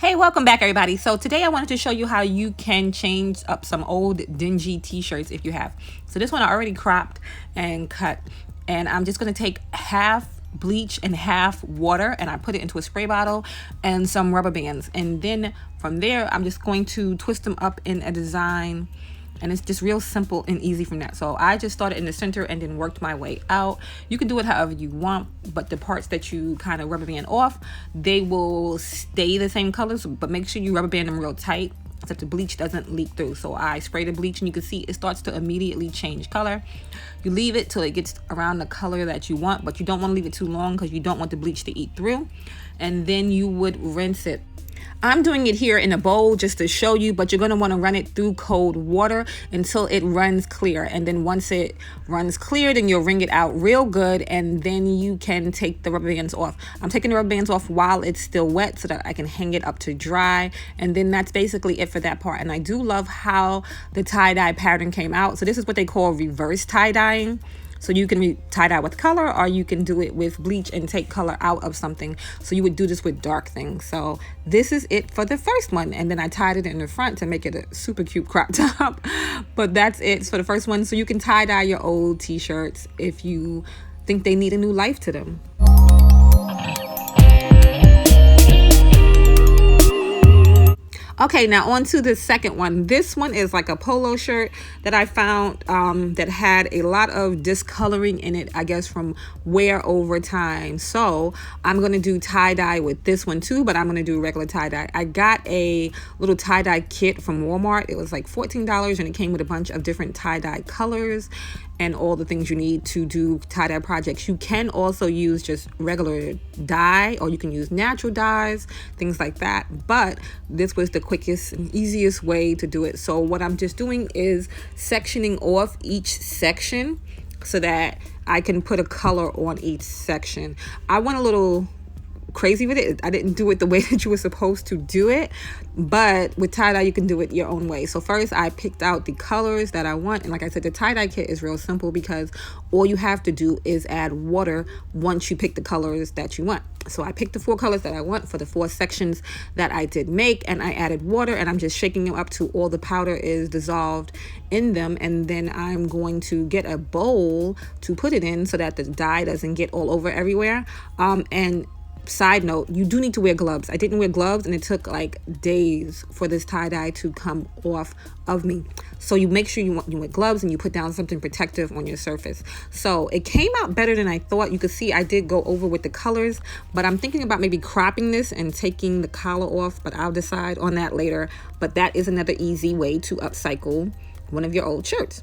Hey, welcome back everybody. So today I wanted to show you how you can change up some old dingy t-shirts if you have. So this one I already cropped and cut, and I'm just going to take half bleach and half water and I put it into a spray bottle and some rubber bands, and then from there I'm just going to twist them up in a design, and it's just real simple and easy from that. So I just started in the center and then worked my way out. You can do it however you want, but the parts that you kind of rubber band off, they will stay the same colors, but make sure you rubber band them real tight so that the bleach doesn't leak through. So I spray the bleach and you can see it starts to immediately change color. You leave it till it gets around the color that you want, but you don't want to leave it too long because you don't want the bleach to eat through. And then you would rinse it. I'm doing it here in a bowl just to show you, but you're going to want to run it through cold water until it runs clear. And then once it runs clear, then you'll wring it out real good, and then you can take the rubber bands off. I'm taking the rubber bands off while it's still wet so that I can hang it up to dry. And then that's basically it for that part. And I do love how the tie-dye pattern came out. So this is what they call reverse tie-dyeing. So you can tie-dye with color, or you can do it with bleach and take color out of something. So you would do this with dark things. So this is it for the first one. And then I tied it in the front to make it a super cute crop top. But that's it for the first one. So you can tie-dye your old t-shirts if you think they need a new life to them. Okay, now on to the second one. This one is like a polo shirt that I found that had a lot of discoloring in it, I guess from wear over time. So I'm going to do tie-dye with this one too, but I'm going to do regular tie-dye. I got a little tie-dye kit from Walmart. It was like $14 and it came with a bunch of different tie-dye colors and all the things you need to do tie-dye projects. You can also use just regular dye, or you can use natural dyes, things like that. But this was the quickest and easiest way to do it. So what I'm just doing is sectioning off each section so that I can put a color on each section. I went a little crazy with it. I didn't do it the way that you were supposed to do it, but with tie-dye you can do it your own way. So first I picked out the colors that I want, and like I said, the tie-dye kit is real simple because all you have to do is add water once you pick the colors that you want. So I picked the 4 colors that I want for the 4 sections that I did make, and I added water, and I'm just shaking them up till all the powder is dissolved in them. And then I'm going to get a bowl to put it in so that the dye doesn't get all over everywhere. And side note, you do need to wear gloves. I didn't wear gloves and it took like days for this tie-dye to come off of me. So you make sure you wear gloves and you put down something protective on your surface. So it came out better than I thought. You could see I did go over with the colors, but I'm thinking about maybe cropping this and taking the collar off, but I'll decide on that later. But that is another easy way to upcycle one of your old shirts.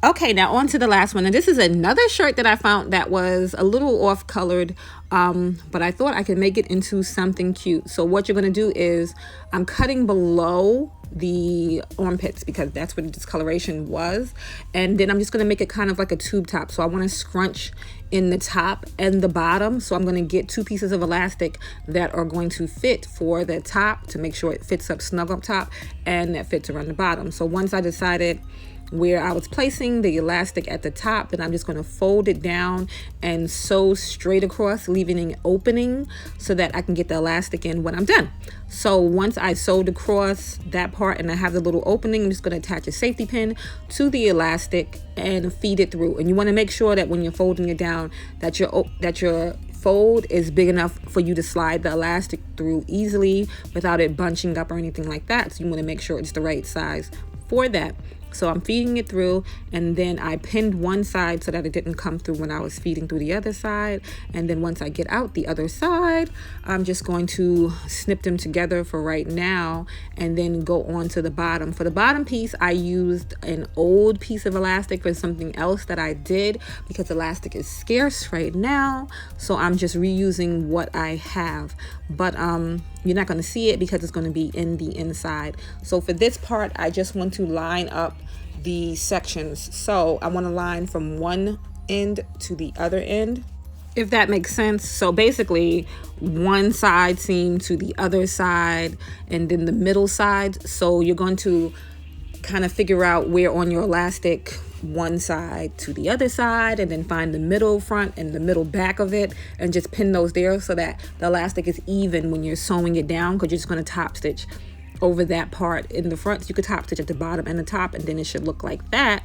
Okay, now on to the last one. And this is another shirt that I found that was a little off colored, but I thought I could make it into something cute. So what you're going to do is I'm cutting below the armpits because that's what the discoloration was. And then I'm just going to make it kind of like a tube top. So I want to scrunch in the top and the bottom. So I'm going to get 2 pieces of elastic that are going to fit for the top to make sure it fits up snug up top and that fits around the bottom. So once I decided where I was placing the elastic at the top, then I'm just going to fold it down and sew straight across, leaving an opening so that I can get the elastic in when I'm done. So once I sewed across that part and I have the little opening, I'm just going to attach a safety pin to the elastic and feed it through. And you want to make sure that when you're folding it down that your fold is big enough for you to slide the elastic through easily without it bunching up or anything like that. So you want to make sure it's the right size for that. So I'm feeding it through, and then I pinned one side so that it didn't come through when I was feeding through the other side. And then once I get out the other side, I'm just going to snip them together for right now and then go on to the bottom. For the bottom piece, I used an old piece of elastic for something else that I did because elastic is scarce right now. So I'm just reusing what I have. But you're not going to see it because it's going to be in the inside. So for this part, I just want to line up the sections. So I want to line from one end to the other end, if that makes sense. So basically one side seam to the other side and then the middle side. So you're going to kind of figure out where on your elastic one side to the other side, and then find the middle front and the middle back of it, and just pin those there so that the elastic is even when you're sewing it down, because you're just going to top stitch over that part in the front. So you could top stitch at the bottom and the top, and then it should look like that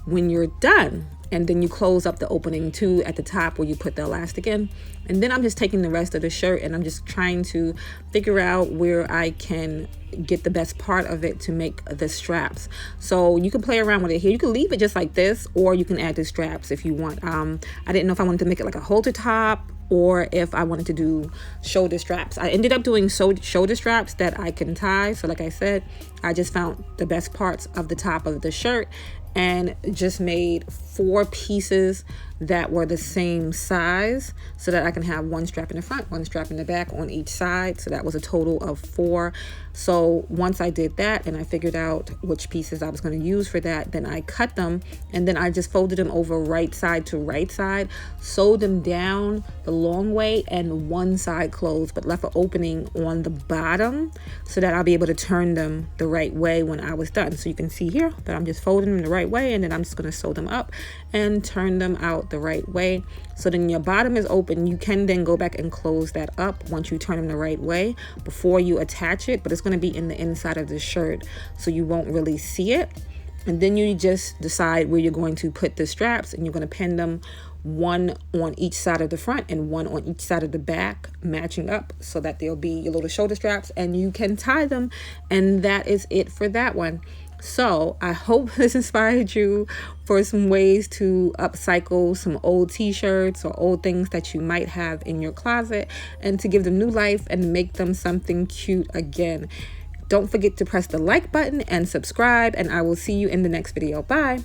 when you're done. And then you close up the opening too at the top where you put the elastic in. And then I'm just taking the rest of the shirt and I'm just trying to figure out where I can get the best part of it to make the straps. So you can play around with it here. You can leave it just like this, or you can add the straps if you want. I didn't know if I wanted to make it like a halter top or if I wanted to do shoulder straps. I ended up doing shoulder straps that I can tie. So like I said, I just found the best parts of the top of the shirt and just made 4 pieces that were the same size so that I can have one strap in the front, one strap in the back on each side. So that was a total of 4. So once I did that and I figured out which pieces I was going to use for that, then I cut them and then I just folded them over right side to right side, sewed them down the long way and one side closed, but left an opening on the bottom so that I'll be able to turn them the right way when I was done. So you can see here that I'm just folding them the right way, and then I'm just going to sew them up and turn them out the right way. So then your bottom is open. You can then go back and close that up once you turn them the right way before you attach it, but it's going to be in the inside of the shirt so you won't really see it. And then you just decide where you're going to put the straps, and you're going to pin them one on each side of the front and one on each side of the back, matching up so that they'll be your little shoulder straps, and you can tie them. And that is it for that one. So I hope this inspired you for some ways to upcycle some old t-shirts or old things that you might have in your closet, and to give them new life and make them something cute again. Don't forget to press the like button and subscribe, and I will see you in the next video. Bye.